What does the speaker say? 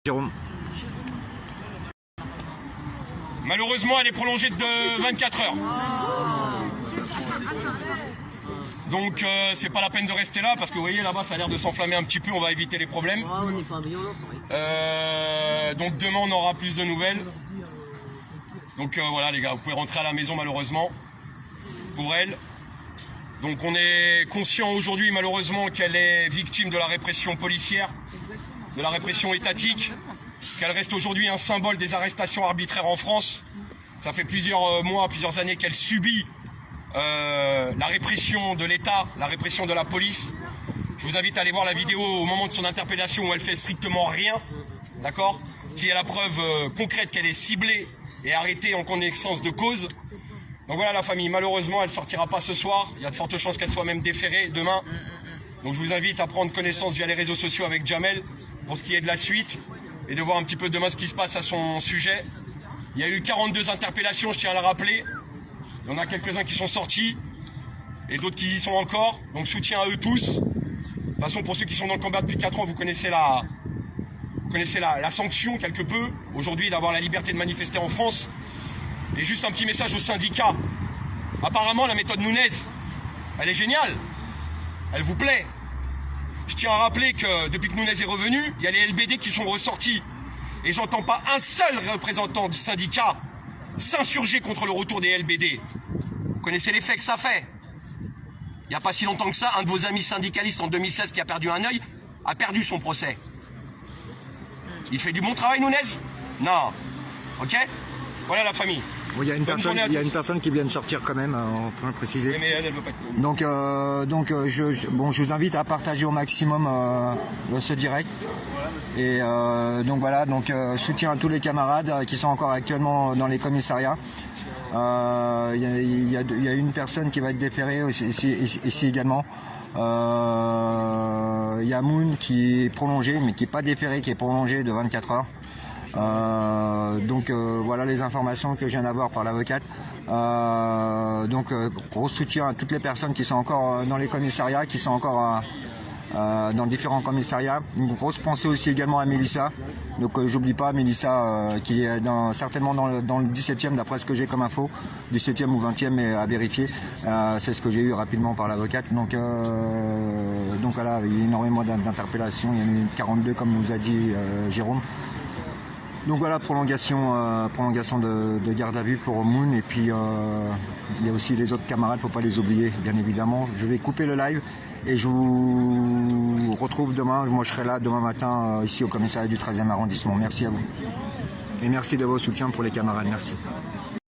Jérôme. Malheureusement, elle est prolongée de 24 heures. Donc c'est pas la peine de rester là parce que vous voyez là-bas ça a l'air de s'enflammer un petit peu, on va éviter les problèmes. Donc demain on aura plus de nouvelles. Donc voilà les gars, vous pouvez rentrer à la maison malheureusement pour elle. Donc on est conscient aujourd'hui malheureusement qu'elle est victime de la répression policière, de la répression étatique, qu'elle reste aujourd'hui un symbole des arrestations arbitraires en France. Ça fait plusieurs mois, plusieurs années qu'elle subit la répression de l'État, la répression de la police. Je vous invite à aller voir la vidéo au moment de son interpellation où elle fait strictement rien, d'accord, qui est la preuve concrète qu'elle est ciblée et arrêtée en connaissance de cause. Donc voilà la famille, malheureusement elle ne sortira pas ce soir, il y a de fortes chances qu'elle soit même déférée demain. Donc je vous invite à prendre connaissance via les réseaux sociaux avec Jamel pour ce qui est de la suite et de voir un petit peu demain ce qui se passe à son sujet. Il y a eu 42 interpellations, je tiens à le rappeler. Il y en a quelques-uns qui sont sortis et d'autres qui y sont encore. Donc soutien à eux tous. De toute façon, pour ceux qui sont dans le combat depuis 4 ans, vous connaissez la sanction quelque peu aujourd'hui d'avoir la liberté de manifester en France. Et juste un petit message aux syndicats. Apparemment, la méthode Nunez, elle est géniale. Elle vous plaît. Je tiens à rappeler que depuis que Nunez est revenu, il y a les LBD qui sont ressortis. Et j'entends pas un seul représentant du syndicat s'insurger contre le retour des LBD. Vous connaissez l'effet que ça fait. Il n'y a pas si longtemps que ça, un de vos amis syndicalistes en 2016 qui a perdu un œil a perdu son procès. Il fait du bon travail, Nunez? Non. Ok? Voilà la famille. Bon, il y a une personne qui vient de sortir quand même, on peut le préciser. Mais elle veut pas être... Donc, je vous invite à partager au maximum ce direct. Et donc voilà, soutien à tous les camarades qui sont encore actuellement dans les commissariats. Il y a une personne qui va être déférée ici également. Il y a Moon qui est prolongé, mais qui n'est pas déféré, qui est prolongé de 24 heures. Voilà les informations que je viens d'avoir par l'avocate. Gros soutien à toutes les personnes qui sont encore dans les commissariats, qui sont encore dans différents commissariats. Une grosse pensée aussi également à Mélissa. Donc j'oublie pas Mélissa qui est certainement dans le 17e d'après ce que j'ai comme info, 17e ou 20e mais à vérifier. C'est ce que j'ai eu rapidement par l'avocate. Donc voilà, il y a énormément d'interpellations, il y en a eu 42 comme nous a dit Jérôme. Donc voilà, prolongation de garde à vue pour Moon et puis il y a aussi les autres camarades, faut pas les oublier bien évidemment. Je vais couper le live et je vous retrouve demain. Moi je serai là demain matin ici au commissariat du 13e arrondissement. Merci à vous et merci de vos soutiens pour les camarades. Merci.